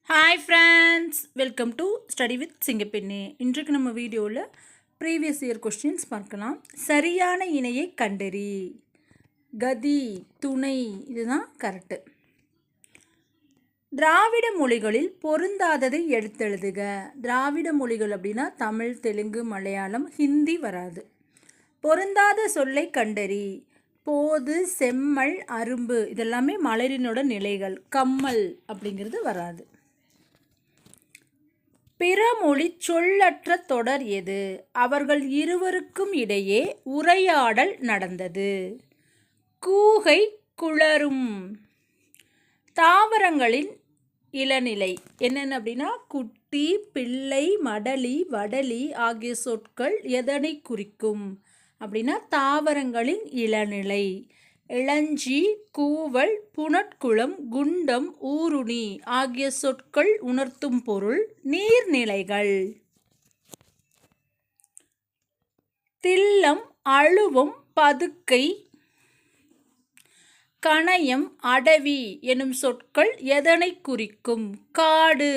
Hi friends, welcome to study with Singappenne. இன்றைக்கு நம்ம வீடியோவில் ப்ரீவியஸ் இயர் கொஸ்டின்ஸ் பார்க்கலாம். சரியான இணையை கண்டறி. கதி, துணை, இதுதான் கரெக்டு. திராவிட மொழிகளில் பொருந்தாததை எடுத்தெழுதுக. திராவிட மொழிகள் அப்படின்னா தமிழ், தெலுங்கு, மலையாளம், ஹிந்தி வராது. பொருந்தாத சொல்லை கண்டறி. போது, செம்மல், அரும்பு இதெல்லாமே மலரினோட நிலைகள். கம்மல் அப்படிங்கிறது வராது. பிறமொழி சொல்லற்ற தொடர் எது? அவர்கள் இருவருக்கும் இடையே உரையாடல் நடந்தது. கூகை குளரும். தாவரங்களின் இளநிலை என்னென்ன அப்படின்னா குட்டி, பிள்ளை, மடலி, வடலி ஆகிய சொற்கள் எதனை குறிக்கும் அப்படின்னா தாவரங்களின் இளநிலை. இளஞ்சி, கூவல், புனட்குளம், குண்டம், ஊருணி ஆகிய சொற்கள் உணர்த்தும் பொருள் நீர்நிலைகள். தில்லம், அழுவம், பதுக்கை, கணயம், அடவி எனும் சொற்கள் எதனை குறிக்கும்? காடு.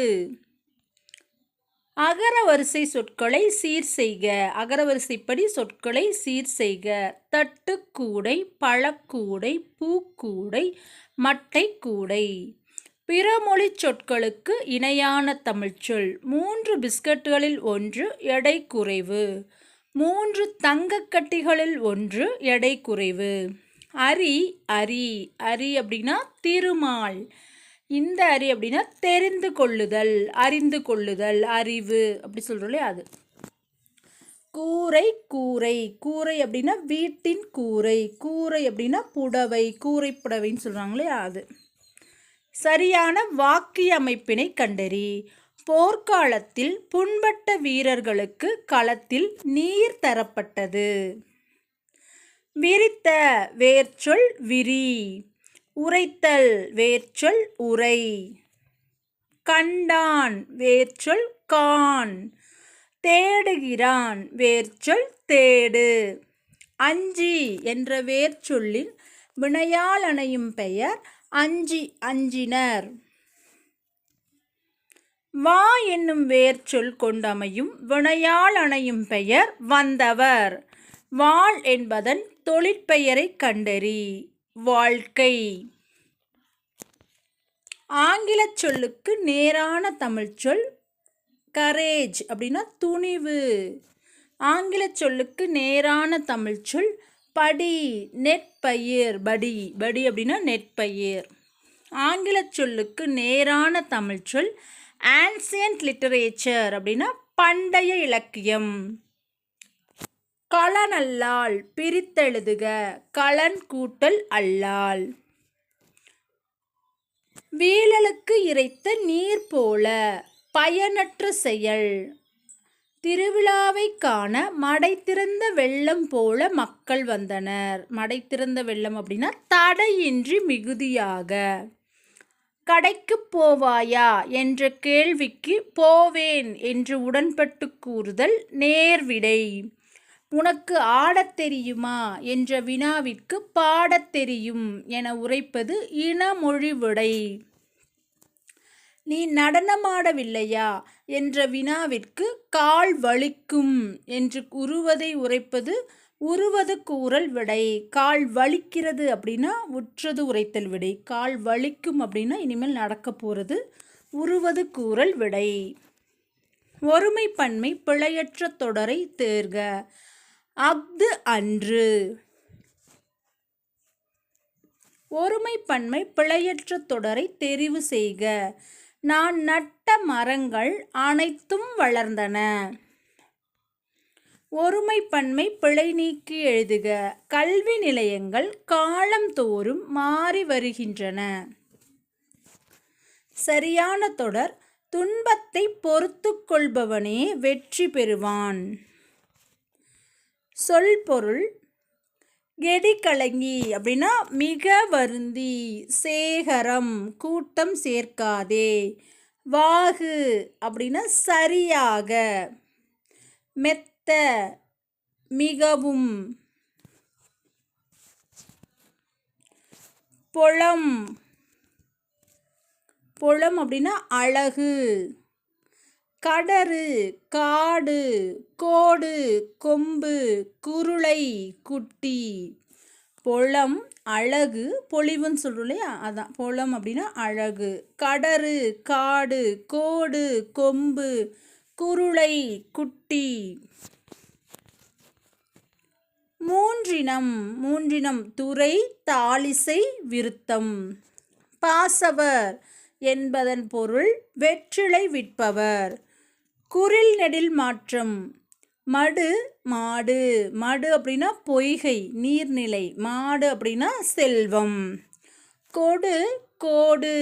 அகரவரிசை சொற்களை சீர் செய்க. அகரவரிசைப்படி சொற்களை சீர் செய்க. தட்டுக்கூடை, பழக்கூடை, பூக்கூடை, மட்டை கூடை. பிறமொழி சொற்களுக்கு இணையான தமிழ்ச்சொல். 3 பிஸ்கட்டுகளில் 1 எடை குறைவு. 3 தங்கக்கட்டிகளில் 1 எடை குறைவு. அரி, அரி. அரி அப்படின்னா திருமால். இந்த அரி அப்படின்னா தெரிந்து கொள்ளுதல், அறிந்து கொள்ளுதல், அறிவு அப்படி சொல்கிறோம் இல்லையா அது. கூரை, கூரை. கூரை அப்படின்னா வீட்டின் கூரை. கூரை அப்படின்னா புடவை, கூரை புடவைன்னு சொல்கிறாங்க இல்லையா அது. சரியான வாக்கிய அமைப்பினை கண்டறி. போர்க்காலத்தில் புண்பட்ட வீரர்களுக்கு களத்தில் நீர் தரப்பட்டது. விரித்த வேர்ச்சொல் விரி. உரைத்தல் வேர்ச்சொல் உரை. கண்டான் வேர்ச்சொல் கான். தேடுகிறான் வேர்ச்சொல் தேடு. அஞ்சி என்ற வேர்ச்சொல்லின் வினையால் அணையும் பெயர் அஞ்சி, அஞ்சினர். வா என்னும் வேர்ச்சொல் கொண்டமையும் வினையால் அணையும் பெயர் வந்தவர். வாழ் என்பதன் தொழிற்பெயரை கண்டறி. வாழ்க்கை. ஆங்கில சொல்லுக்கு நேரான தமிழ்ச்சொல் கரேஜ் அப்படின்னா துணிவு. ஆங்கில சொல்லுக்கு நேரான தமிழ்ச்சொல் படி, நெற்பயிர். படி, படி அப்படின்னா நெற்பயிர். ஆங்கில சொல்லுக்கு நேரான தமிழ்ச்சொல் ஆன்சியன்ட் லிட்டரேச்சர் அப்படின்னா பண்டைய இலக்கியம். களனல்லால் பிரித்தெழுதுக. களன் கூட்டல் அல்லால். வீழலுக்கு இறைத்த நீர் போல பயனற்ற செயல். திருவிழாவை காண மடை திறந்த வெள்ளம் போல மக்கள் வந்தனர். மடை திறந்த வெள்ளம் அப்படின்னா தடையின்றி மிகுதியாக. கடைக்கு போவாயா என்ற கேள்விக்கு போவேன் என்று உடன்பட்டு கூறுதல் நேர்விடை. உனக்கு ஆடத் தெரியுமா என்ற வினாவிற்கு பாடத் தெரியும் என உரைப்பது இனமொழி விடை. நீ நடனமாடவில்லையா என்ற வினாவிற்கு கால் வலிக்கும் என்று உருவதை உரைப்பது உருவது கூறல் விடை. கால் வலிக்கிறது அப்படின்னா உற்றது உரைத்தல் விடை. கால் வலிக்கும் அப்படின்னா இனிமேல் நடக்க போகிறது உருவது கூறல் விடை. ஒருமை பன்மை பிழையற்ற தொடரை தேர்க. அஃது அன்று. ஒருமை பன்மை பிழையற்ற தொடரை தெரிவு செய்க. நான் நட்ட மரங்கள் அனைத்தும் வளர்ந்தன. ஒருமை பன்மை பிழை நீக்கி எழுதுக. கல்வி நிலையங்கள் காலம் தோறும் மாறி வருகின்றன. சரியான தொடர் துன்பத்தை பொறுத்து கொள்பவனே வெற்றி பெறுவான். சொல் பொருள் கெடி கலங்கி அப்படின்னா மிக வருந்தி. சேகரம் கூட்டம் சேர்க்காதே. வாகு அப்படின்னா சரியாக. மெத்த மிகவும். பொலம் பொலம் அப்படின்னா அழகு. கடறு, காடு, கோடு, கொம்பு, குருளை, குட்டி. பொலம் அழகு, பொலிவுன்னு சொல்கிறோம் இல்லையா, அதான் பொலம் அப்படின்னா அழகு. கடறு, காடு, கோடு, கொம்பு, குருளை, குட்டி. மூன்றினம் துறை, தாளிசை, விருத்தம். பாசவர் என்பதன் பொருள் வெற்றிலை விற்பவர். குறில் நெடில் மாற்றம். மடு, மாடு. மடு அப்படின்னா பொய்கை, நீர்நிலை. மாடு அப்படின்னா செல்வம். கொடு, கோடு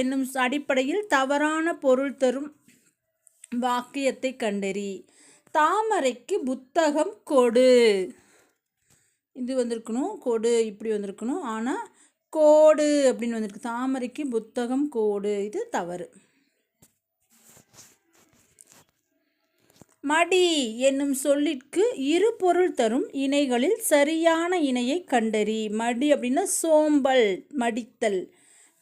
என்னும் அடிப்படையில் தவறான பொருள் தரும் வாக்கியத்தை கண்டறி. தாமரைக்கு புத்தகம் கொடு. இது வந்திருக்கணும், கொடு இப்படி வந்திருக்கணும், ஆனால் கோடு அப்படின்னு வந்திருக்கு. தாமரைக்கு புத்தகம் கோடு, இது தவறு. மடி என்னும் சொல்லிற்கு இரு பொருள் தரும் இணைகளில் சரியான இணையை கண்டறி. மடி அப்படின்னா சோம்பல், மடித்தல்.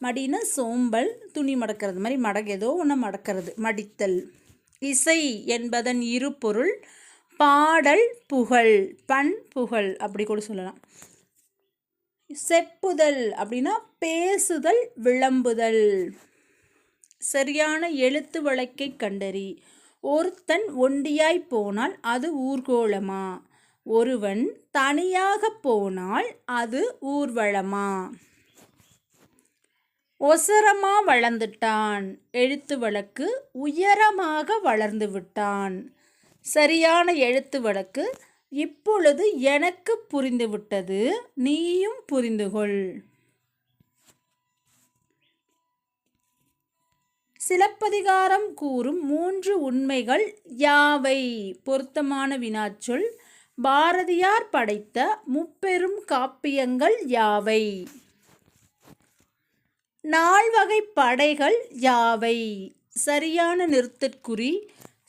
மடினா சோம்பல், துணி மடக்கிறது மாதிரி ஏதோ ஒன்று மடக்கிறது, மடித்தல். இசை என்பதன் இரு பொருள் பாடல், புகழ். பண், புகழ் அப்படி கூட சொல்லலாம். செப்புதல் அப்படின்னா பேசுதல், விளம்புதல். சரியான எழுத்து வழக்கை கண்டறி. ஒருத்தன் ஒண்டியாய் போனால் அது ஊர்கோலமா? ஒருவன் தனியாக போனால் அது ஊர்வலமா? ஒசரமா வளர்ந்துட்டான். எழுத்து வழக்கு உயரமாக வளர்ந்து விட்டான். சரியான எழுத்து வழக்கு இப்பொழுது எனக்கு புரிந்துவிட்டது, நீயும் புரிந்துகொள். சிலப்பதிகாரம் கூறும் 3 உண்மைகள் யாவை? பொருத்தமான வினாச்சொல். பாரதியார் படைத்த முப்பெரும் காப்பியங்கள் யாவை? 4 வகை படைகள் யாவை? சரியான நிறுத்தற்குறி.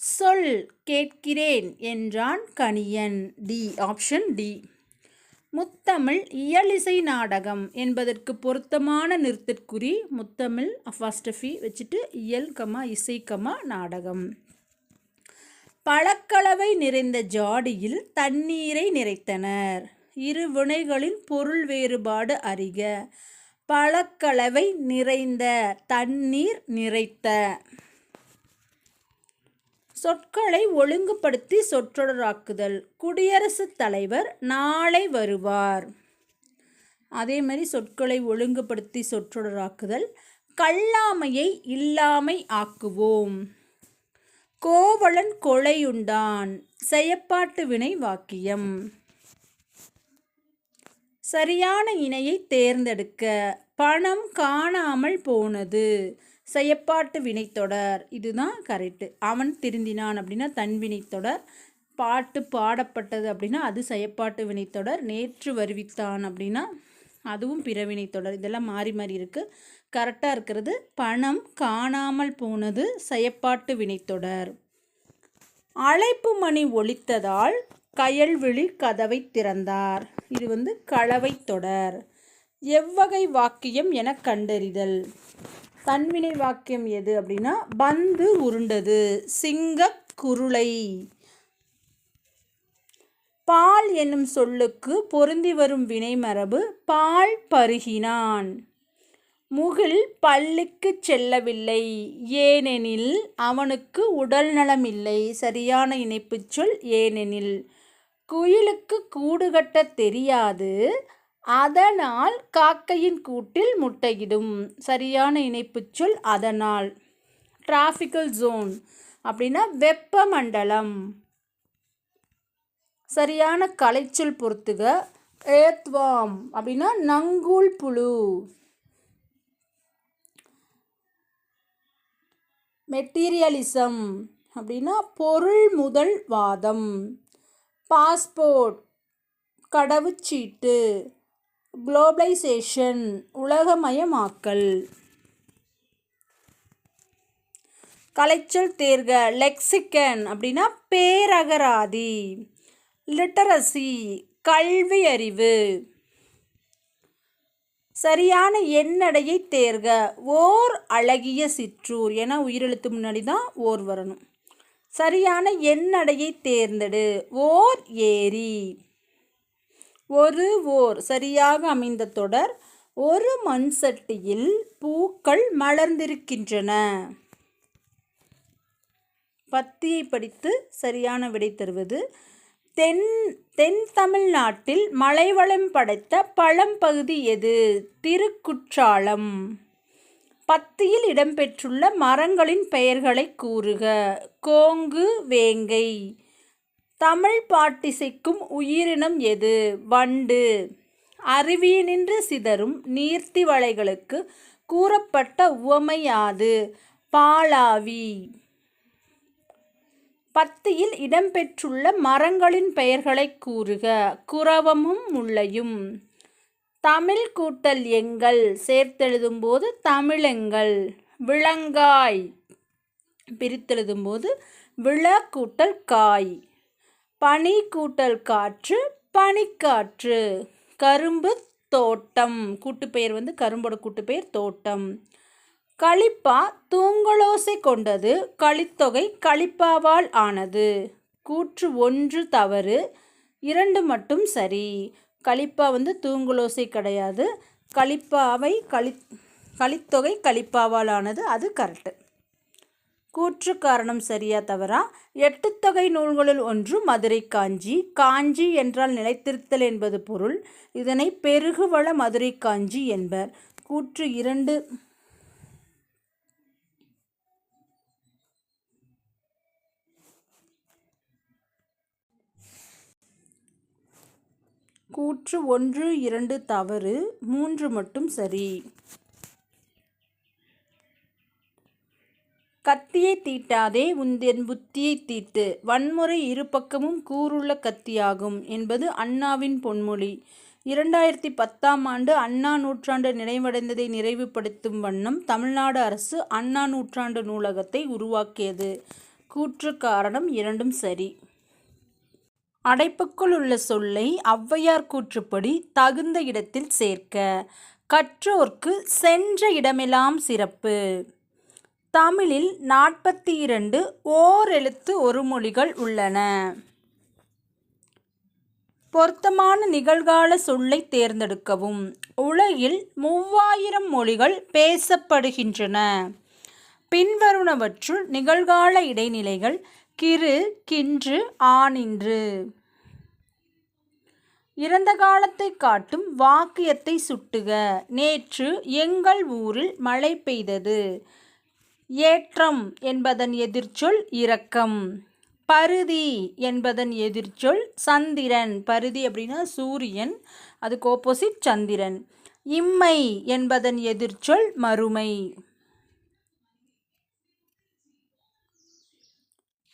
சொல் கேட்கிறேன் என்றான் கணியன். D, option D. முத்தமிழ் இயலிசை நாடகம் என்பதற்கு பொருத்தமான நிறுத்தற்குறி முத்தமிழ் அஃபாஸ்டஃபி வச்சுட்டு இயல் இசை நாடகம். பழக்கலவை நிறைந்த ஜாடியில் தண்ணீரை நிறைத்தனர். இரு வினைகளின் பொருள் வேறுபாடு அறிக. பழக்கலவை நிறைந்த, தண்ணீர் நிறைத்த. சொற்களை ஒழுங்குபடுத்தி சொற்றொடராக்குதல். குடியரசுத் தலைவர் நாளை வருவார். அதே மாதிரி சொற்களை ஒழுங்குபடுத்தி சொற்றொடராக்குதல். கல்லாமையை இல்லாமை ஆக்குவோம். கோவலன் கொலையுண்டான். செயப்பாட்டு வினை வாக்கியம். சரியான இணையை தேர்ந்தெடுக்க. பணம் காணாமல் போனது. செயப்பாட்டு வினைத்தொடர், இதுதான் கரெக்டு. அவன் திருந்தினான் அப்படின்னா தன்வினைத்தொடர். பாட்டு பாடப்பட்டது அப்படின்னா அது செயப்பாட்டு வினைத்தொடர். நேற்று வருவித்தான் அப்படின்னா அதுவும் பிறவினைத்தொடர். இதெல்லாம் மாறி மாறி இருக்குது. கரெக்டாக இருக்கிறது பணம் காணாமல் போனது, செயப்பாட்டு வினைத்தொடர். அழைப்பு மணி ஒலித்ததால் கயல்விழி கதவை திறந்தார். இது களவை தொடர். எவ்வகை வாக்கியம் என கண்டறிதல். தன்வினை வாக்கியம் எது அப்படின்னா பந்து உருண்டது, சிங்க குருளை. பால் என்னும் சொல்லுக்கு பொருந்தி வரும் வினைமரபு பால் பருகினான். முகில் பள்ளிக்கு செல்லவில்லை, ஏனெனில் அவனுக்கு உடல் நலமில்லை. சரியான இணைப்புச் சொல் ஏனெனில். குயிலுக்கு கூடு கட்ட தெரியாது, அதனால் காக்கையின் கூட்டில் முட்டையிடும். சரியான இணைப்புச் சொல் அதனால். டிராபிக்கல் ஜோன் அப்படின்னா வெப்பமண்டலம். சரியான கலைச்சொல் பொறுத்துக. ஏத்வாம் அப்படின்னா நங்கூல் புழு. மெட்டீரியலிசம் அப்படின்னா பொருள் முதல் வாதம். பாஸ்போர்ட் கடவுச்சீட்டு. குளோபலைசேஷன் உலகமயமாக்கல். கலைச்சொல் தேர்க. லெக்சிகன் அப்படின்னா பேரகராதி. லிட்டரசி கல்வி அறிவு. சரியான எண்ணடையை தேர்க. ஓர் அழகிய சிற்றூர். ஏன்னா உயிரெழுத்து முன்னாடி தான் ஓர் வரணும். சரியான எண்ணடையை தேர்ந்தெடு. ஓர் ஏரி. ஒரு ஓர் சரியாக அமைந்த தொடர். ஒரு மண் சட்டியில் பூக்கள் மலர்ந்திருக்கின்றன. பத்தியை படித்து சரியான விடை தருவது. தென் தமிழ்நாட்டில் மலைவளம் படைத்த பழம்பகுதி எது? திருக்குற்றாலம். பத்தியில் இடம்பெற்றுள்ள மரங்களின் பெயர்களை கூறுக. கோங்கு, வேங்கை. தமிழ் பாட்டிசைக்கும் உயிரினம் எது? வண்டு. அருவியினின்று சிதறும் நீர்த்தி வளைகளுக்கு கூறப்பட்ட உவமை யாது? பாலாவி. பத்தியில் இடம்பெற்றுள்ள மரங்களின் பெயர்களை கூறுக. குரவமும் முல்லையும். தமிழ் கூட்டல் எங்கள் சேர்த்தெழுதும்போது தமிழெங்கள். விளங்காய் பிரித்தெழுதும்போது விள கூட்டல் காய். பனி கூட்டல் காற்று பனிக்காற்று. கரும்பு தோட்டம். கூட்டுப்பெயர் கரும்போட கூட்டுப்பெயர் தோட்டம். களிப்பா தூங்கலோசை கொண்டது. களித்தொகை களிப்பாவால் ஆனது. கூற்று 1 தவறு, 2 மட்டும் சரி. களிப்பா தூங்கலோசை கிடையாது. களிப்பாவை களித்தொகை களிப்பாவால் ஆனது, அது கரெக்டு. கூற்று காரணம் சரியா தவறா? 8 தொகை நூல்களுள் ஒன்று மதுரை காஞ்சி. காஞ்சி என்றால் நிலைத்திருத்தல் என்பது பொருள். இதனை பெருகுவள மதுரை காஞ்சி என்பர். கூற்று 2 கூற்று 1, 2 தவறு, 3 மட்டும் சரி. கத்தியை தீட்டாதே உந்தன் புத்தியை தீட்டு. வன்முறை இரு பக்கமும் கூறுள்ள கத்தியாகும் என்பது அண்ணாவின் பொன்மொழி. 2010ஆம் ஆண்டு அண்ணா நூற்றாண்டு நிறைவடைந்ததை நிறைவுபடுத்தும் வண்ணம் தமிழ்நாடு அரசு அண்ணா நூற்றாண்டு நூலகத்தை உருவாக்கியது. கூற்று காரணம் 2ம் சரி. அடைப்புக்குள் உள்ள சொல்லை ஔவையார் கூற்றுப்படி தகுந்த இடத்தில் சேர்க்க. கற்றோர்க்கு சென்ற இடமெல்லாம் சிறப்பு. தமிழில் 42 ஓரெழுத்து ஒரு மொழிகள் உள்ளன. பொருத்தமான நிகழ்கால சொல்லை தேர்ந்தெடுக்கவும். உலகில் 3000 மொழிகள் பேசப்படுகின்றன. பின்வருவனவற்றுள் நிகழ்கால இடைநிலைகள் கிறு, கின்று, ஆனின்று. இறந்த காலத்தை காட்டும் வாக்கியத்தை சுட்டுக. நேற்று எங்கள் ஊரில் மழை பெய்தது. ஏற்றம் என்பதன் எதிர்ச்சொல் இரக்கம். பருதி என்பதன் எதிர்ச்சொல் சந்திரன். பருதி அப்படின்னா சூரியன், அதுக்கு ஆப்போசிட் சந்திரன். இம்மை என்பதன் எதிர்ச்சொல் மறுமை.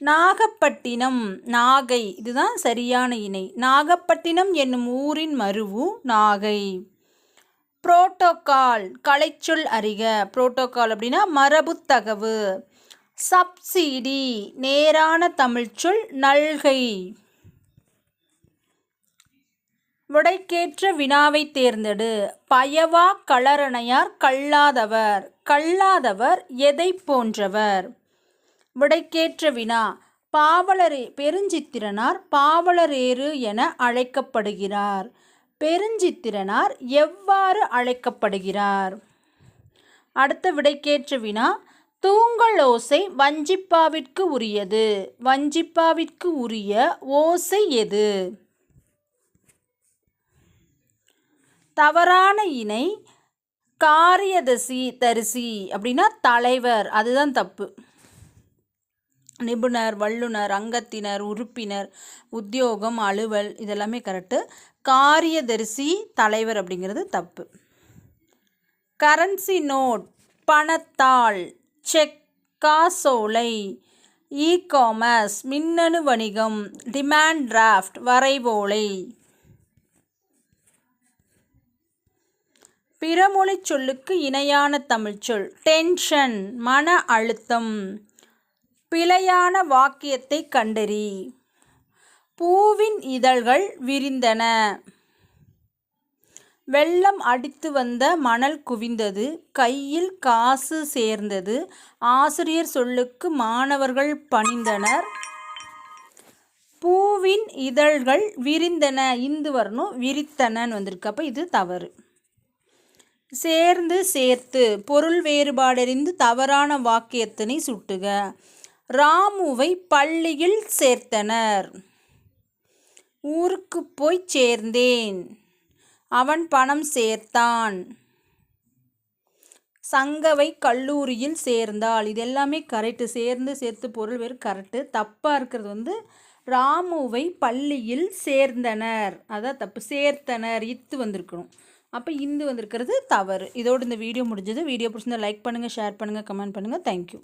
நாகப்பட்டினம், நாகை, இதுதான் சரியான இணை. நாகப்பட்டினம் என்னும் ஊரின் மருவு நாகை. புரோட்டோகால், கலைச்சொல் அறிக. புரோட்டோகால் அப்படின்னா மரபுத்தகவு. சப்சிடி, நேரான தமிழ்ச்சொல் நல்கை. விடைக்கேற்ற வினாவை தேர்ந்தெடு. பயவா களரணையார் கல்லாதவர். கல்லாதவர் எதை போன்றவர்? விடைக்கேற்ற வினா. பெருஞ்சித்திரனார் பாவலரேறு என அழைக்கப்படுகிறார். பெருஞ்சித்திரனார் எவ்வாறு அழைக்கப்படுகிறார்? அடுத்த விடைக்கேற்ற வினா. தூங்கல் ஓசை வஞ்சிப்பாவிற்கு உரியது. வஞ்சிப்பாவிற்கு உரிய ஓசை எது? தவறான இணை காரியதரிசி அப்படின்னா தலைவர், அதுதான் தப்பு. நிபுணர், வல்லுனர், அங்கத்தினர், உறுப்பினர், உத்தியோகம், அலுவல், இதெல்லாமே கரெக்டு. காரியதரிசி தலைவர் அப்படிங்கிறது தப்பு. கரன்சி நோட் பணத்தாள், செக், காசோலை, இ-காமர்ஸ், மின்னணு வணிகம், டிமாண்ட் டிராஃப்ட், வரைவோலை. பிறமொழி சொல்லுக்கு இணையான தமிழ்ச்சொல் டென்ஷன், மன அழுத்தம். பிழையான வாக்கியத்தை கண்டறி. பூவின் இதழ்கள் விரிந்தன. வெள்ளம் அடித்து வந்த மணல் குவிந்தது, கையில் காசு சேர்ந்தது, ஆசிரியர் சொல்லுக்கு மாணவர்கள் பணிந்தனர், பூவின் இதழ்கள் விரிந்தன. இந்து வரணும், விரித்தனன்னு வந்திருக்கு. அப்போ இது தவறு. சேர்ந்து சேர்த்து பொருள் வேறுபாடறிந்து தவறான வாக்கியத்தினை சுட்டுக. ராமுவை பள்ளியில் சேர்த்தனர். ஊருக்கு போய் சேர்ந்தேன். அவன் பணம் சேர்த்தான். சங்கவை கல்லூரியில் சேர்ந்தாள். இது எல்லாமே கரெக்டு. சேர்ந்து சேர்த்து பொருள் வேறு கரெக்டு. தப்பாக இருக்கிறது ராமுவை பள்ளியில் சேர்ந்தனர், அதான் தப்பு. சேர்த்தனர் இத்து வந்திருக்கணும். அப்போ இந்து வந்திருக்கிறது தவறு. இதோடு இந்த வீடியோ முடிஞ்சது. வீடியோ பிடிச்சிருந்தா லைக் பண்ணுங்கள், ஷேர் பண்ணுங்கள், கமெண்ட் பண்ணுங்கள். தேங்க்யூ.